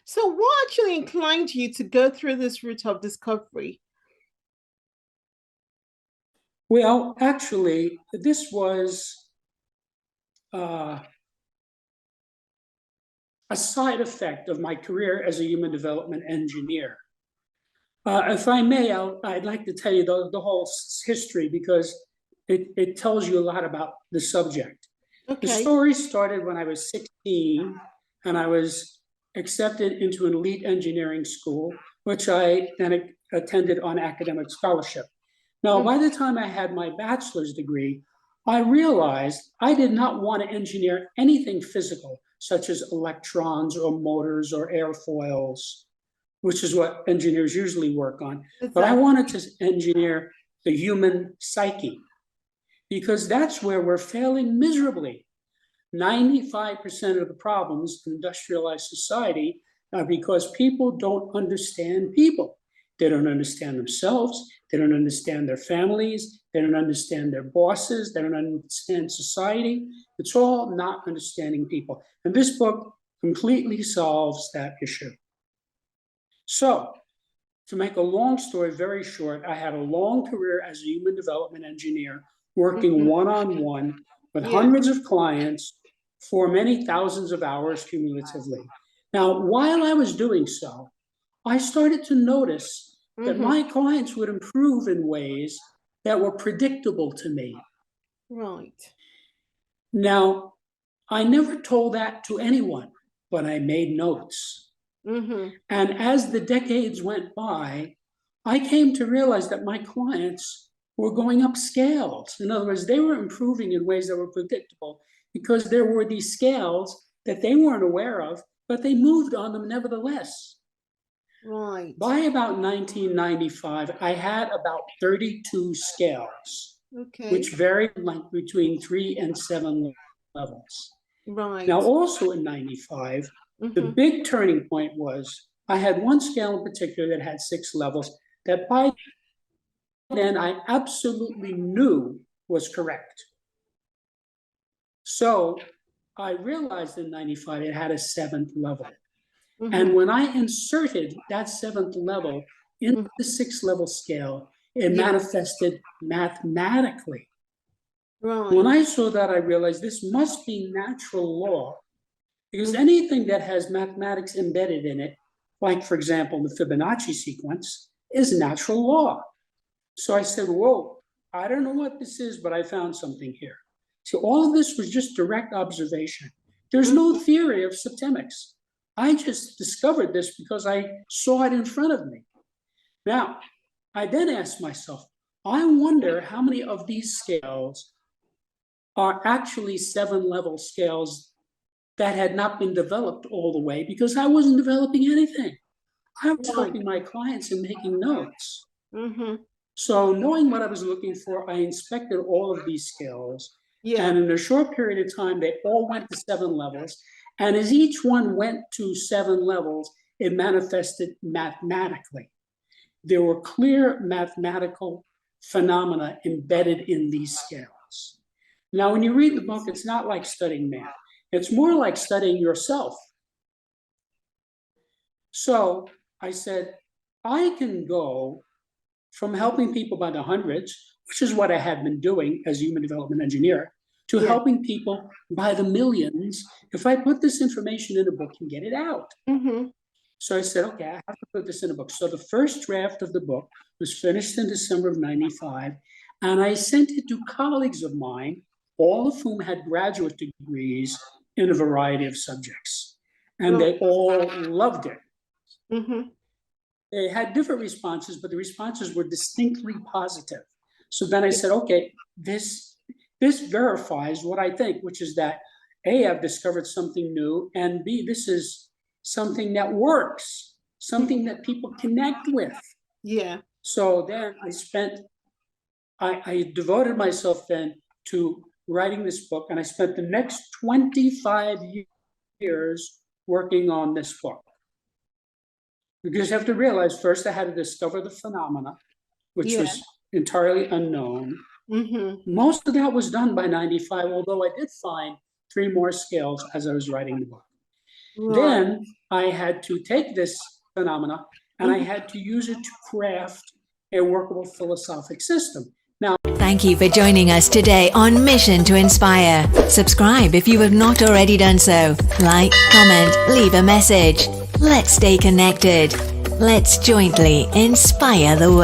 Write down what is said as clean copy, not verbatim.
So, what actually inclined you to go through this route of discovery? Well, actually, this was uh, a side effect of my career as a human development engineer. If I may, I'd like to tell you the whole history because it tells you a lot about the subject. The Okay. story started when I was 16 and I was accepted into an elite engineering school, which I then attended on academic scholarship. Now, Mm. by the time I had my bachelor's degree, I realized I did not want to engineer anything physical, such as electrons or motors or airfoils, which is what engineers usually work on. But I Exactly. wanted to engineer the human psyche because that's where we're failing miserably. 95% of the problems in industrialized society are because people don't understand people. They don't understand themselves. They don't understand their families. They don't understand their bosses. They don't understand society. It's all not understanding people. And this book completely solves that issue. So, to make a long story very short, I had a long career as a human development engineer, working Mhm. one-on-one with Yeah. hundreds of clients for many thousands of hours cumulatively. Now, while I was doing so, I started to notice that Hmm. my clients would improve in ways that were predictable to me. Right. Now, I never told that to anyone, but I made notes. Hmm. And as the decades went by, I came to realize that my clients were going up scales. In other words, they were improving in ways that were predictable because there were these scales that they weren't aware of, but they moved on them nevertheless. Right. By about 1995, I had about 32 scales, which Okay. varied like between 3 and 7 levels. Now, Right. also in 95, the Hmm. big turning point was I had one scale in particular that had 6 levels that by then I absolutely knew was correct. So I realized in 95 it had a seventh level. Hmm. And when I inserted that seventh level into the 6 level scale, it Yeah. manifested mathematically. When Right. I saw that, I realized this must be natural law because Mm. anything that has mathematics embedded in it, like for example, the Fibonacci sequence, is natural law. So I said, whoa, I don't know what this is, but I found something here. So all of this was just direct observation. There's no Hmm. theory of septemics. I just discovered this because I saw it in front of me. Now, I then asked myself, I wonder how many of these scales are actually 7 level scales that had not been developed all the way because I wasn't developing anything. I was Right. helping my clients and making notes. Hmm. So, knowing what I was looking for, I inspected all of these scales. Yeah. And in a short period of time, they all went to 7 levels. And as each one went to 7 levels, it manifested mathematically. There were clear mathematical phenomena embedded in these scales. Now, when you read the book, it's not like studying math, it's more like studying yourself. So I said, I can go from helping people by the hundreds, which is what I had been doing as a human development engineer, to Yeah. helping people by the millions if I put this information in a book and get it out. Hmm. So I said, okay, I have to put this in a book. So the first draft of the book was finished in December of 95, and I sent it to colleagues of mine, all of whom had graduate degrees in a variety of subjects. And Right. they all loved it. Hmm. They had different responses, but the responses were distinctly positive. So then I said, okay, this verifies what I think, which is that A, I've discovered something new, and B, this is something that works, something that people connect with. Yeah. So then I devoted myself then to writing this book, and I spent the next 25 years working on this book. Because you have to realize first I had to discover the phenomena, which Yeah. was entirely unknown. Hmm. Most of that was done by 95, although I did find 3 more scales as I was writing the book. Then I had to take this phenomena and I had to use it to craft a workable philosophic system. Now, thank you for joining us today on Mission to Inspire. Subscribe if you have not already done so. Like, comment, leave a message. Let's stay connected. Let's jointly inspire the world.